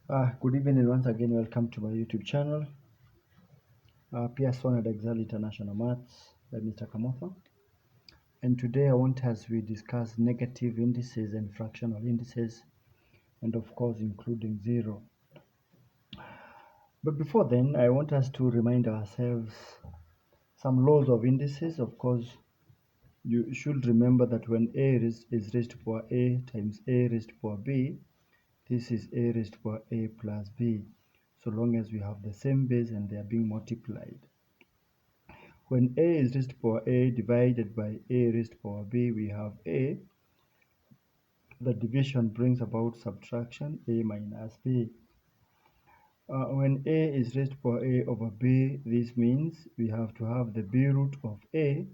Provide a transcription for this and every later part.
Good evening once again. Welcome to my YouTube channel, PS1 at Excel International Maths by Mr. Kamotho. And today I want us we discuss negative indices and fractional indices, and of course including zero. But before then, I want us to remind ourselves some laws of indices. Of course, you should remember that when A is raised to power A times A raised to power B, this is A raised to power A plus B, so long as we have the same base and they are being multiplied. When A is raised to power A divided by A raised to power B, we have A. The division brings about subtraction, A minus B. When A is raised to power A over B, this means we have to have the B root of A,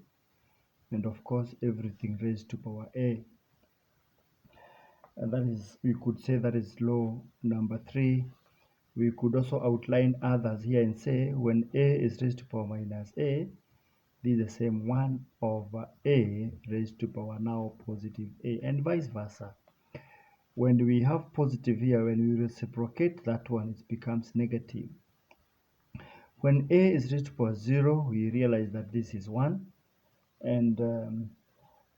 and of course everything raised to power A. And that is, we could say that is law number 3. We could also outline others here and say when A is raised to power minus A, this is the same 1 over A raised to power now positive A, and vice versa. When we have positive here, when we reciprocate that one, it becomes negative. When A is raised to power 0, we realize that this is 1, and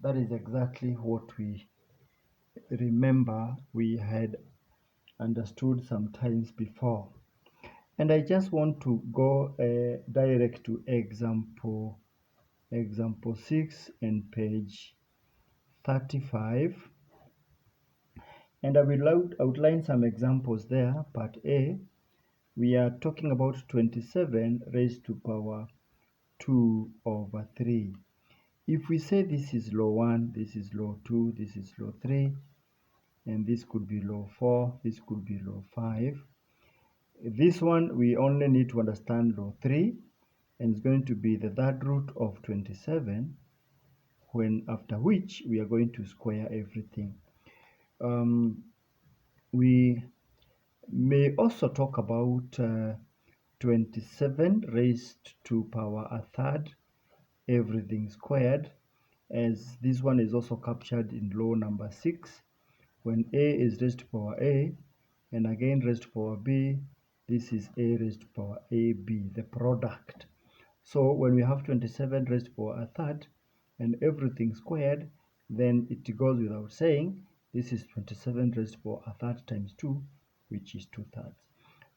that is exactly what we remember we had understood sometimes before. And I just want to go direct to example 6 and page 35, and I will outline some examples there. Part A, we are talking about 27 raised to power 2 over 3. If we say this is law 1, this is law 2, this is law 3, and this could be law 4, this could be law 5. This one we only need to understand law 3, and it's going to be the third root of 27, when after which we are going to square everything. We may also talk about 27 raised to power a third, everything squared, as this one is also captured in law number 6. When A is raised to power A and again raised to power B, this is A raised to power AB, the product. So when we have 27 raised to power a third and everything squared, then it goes without saying this is 27 raised to power a third times 2, which is 2/3.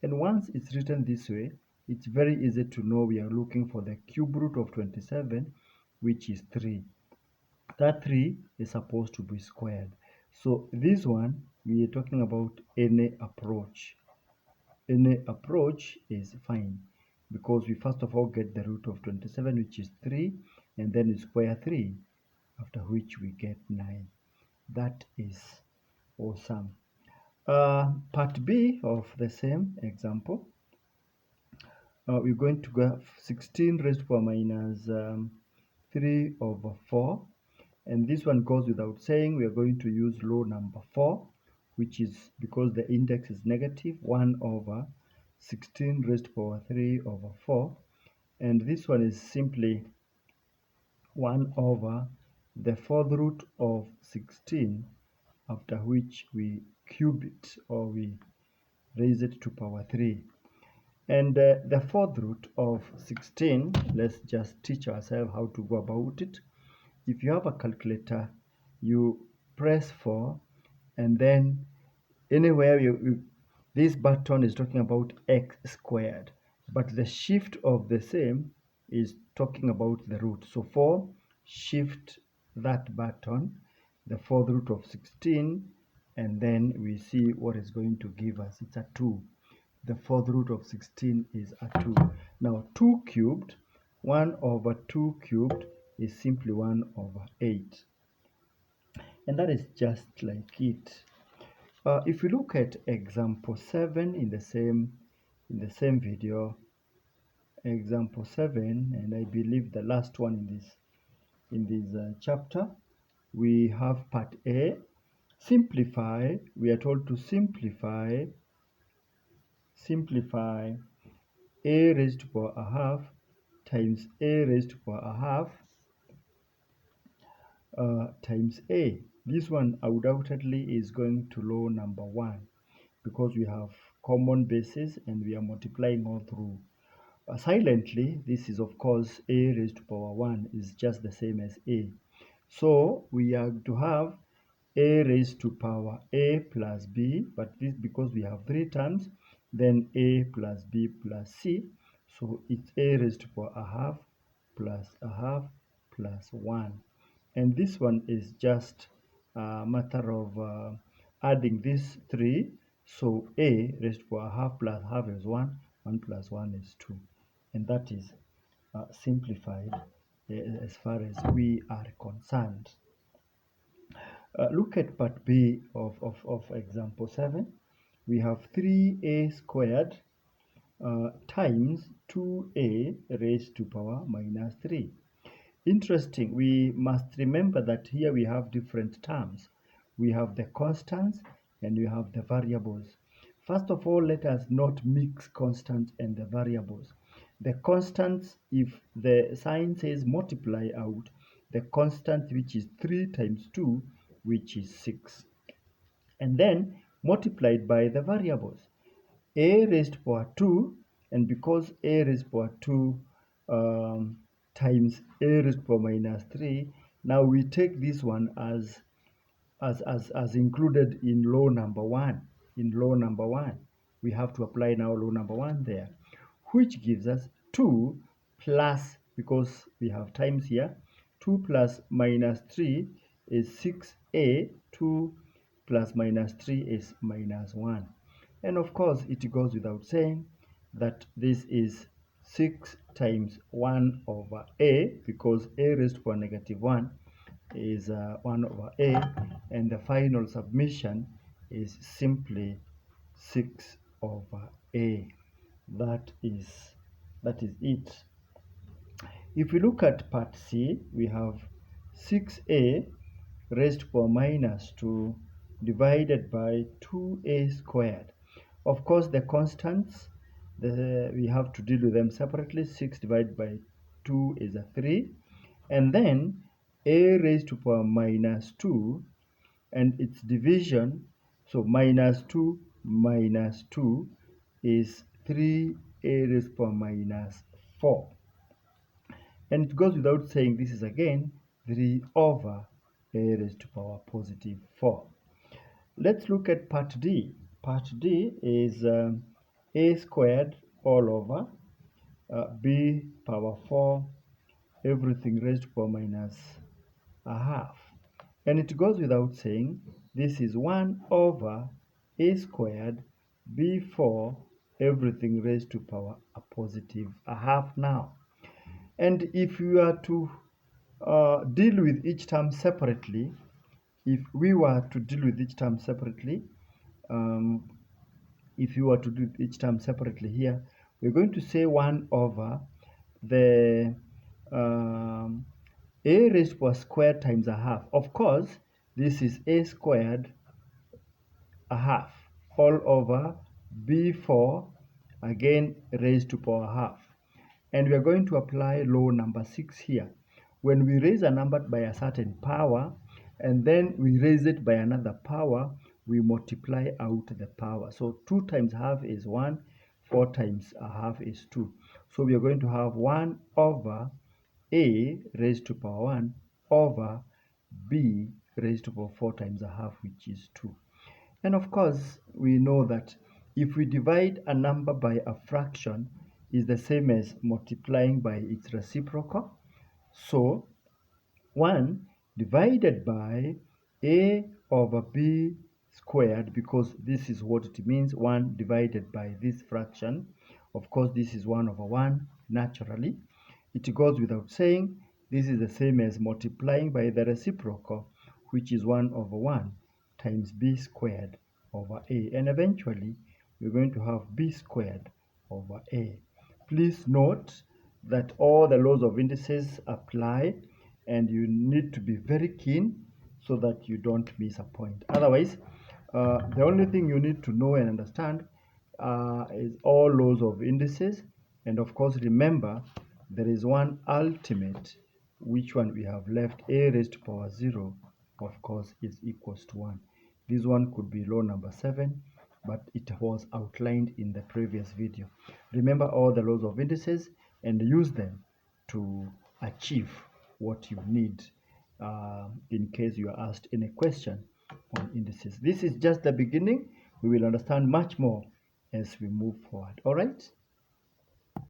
And once it's written this way, it's very easy to know we are looking for the cube root of 27, which is 3. That 3 is supposed to be squared. So this one, we are talking about any approach. Any approach is fine, because we first of all get the root of 27, which is 3, and then we square 3, after which we get 9. That is awesome. Part B of the same example, we're going to go 16 raised to power minus 3 over 4. And this one goes without saying. We are going to use law number 4, which is, because the index is negative, 1 over 16 raised to power 3 over 4. And this one is simply 1 over the fourth root of 16, after which we cube it, or we raise it to power 3. And the fourth root of 16, let's just teach ourselves how to go about it. If you have a calculator, you press 4, and then anywhere this button is talking about x squared, but the shift of the same is talking about the root. So 4, shift that button, the fourth root of 16, and then we see what is going to give us. It's a 2. The fourth root of 16 is a 2. Now 2 cubed, 1 over 2 cubed is simply 1 over 8. And that is just like it. If we look at example 7 in the same video, example 7, and I believe the last one in this chapter, we have part A. Simplify. We are told to simplify a raised to power a half times a raised to power a half times a. This one undoubtedly is going to law number 1. because we have common bases and we are multiplying all through. Silently, this is of course a raised to power 1 is just the same as a. So we are to have a raised to power a plus b, but this because we have three terms, then a plus b plus c. So it's a raised to power a half plus 1. And this one is just a matter of adding these three. So a raised to power half plus half is 1, 1 plus 1 is 2. And that is simplified as far as we are concerned. Look at part B of example 7. We have 3a squared times 2a raised to power minus 3. Interesting, we must remember that here we have different terms. We have the constants and we have the variables. First of all, let us not mix constants and the variables. The constants, if the sign says multiply out, the constant which is 3 times 2, which is 6. And then multiplied by the variables. A raised to power 2, and because a raised to power 2 times a raised to power minus 3, now we take this one as included in law number 1. In law number 1, we have to apply now law number 1 there, which gives us 2 plus, because we have times here, 2 plus minus 3 is 6a, 2 plus minus 3 is minus 1. And of course, it goes without saying that this is 6 times 1 over a, because a raised to power negative 1 is 1 over a, and the final submission is simply 6 over a. That is it. If we look at part C, we have 6a raised to power minus 2 divided by 2a squared. Of course, the constants, we have to deal with them separately. 6 divided by 2 is a 3. And then a raised to power minus 2 and its division, so minus 2 is 3a raised to power minus 4. And it goes without saying this is again 3 over a raised to power positive 4. Let's look at part D. Part D is a squared all over b power 4, everything raised to power minus a half. And it goes without saying this is 1 over a squared b4, everything raised to power a positive a half now. And if you are to deal with each term separately, if we were to deal with each term separately, if you were to do each term separately here, we're going to say 1 over the a raised to power squared times a half. Of course, this is a squared a half all over b4, again raised to power half. And we are going to apply law number 6 here. When we raise a number by a certain power and then we raise it by another power, we multiply out the power. So 2 times half is 1, 4 times a half is 2. So we are going to have 1 over a raised to power 1 over b raised to power 4 times a half, which is 2. And of course, we know that if we divide a number by a fraction, is the same as multiplying by its reciprocal. So 1 divided by a over b squared, because this is what it means, 1 divided by this fraction. Of course, this is 1 over 1 naturally. It goes without saying this is the same as multiplying by the reciprocal, which is 1 over 1 times b squared over a. And eventually, we're going to have b squared over a. Please note that all the laws of indices apply, and you need to be very keen so that you don't miss a point. Otherwise, the only thing you need to know and understand is all laws of indices. And of course, remember, there is one ultimate, which one we have left, a raised to power 0, of course, is equals to 1. This one could be law number 7, but it was outlined in the previous video. Remember all the laws of indices and use them to achieve what you need in case you are asked any question on indices. This is just the beginning. We will understand much more as we move forward. All right.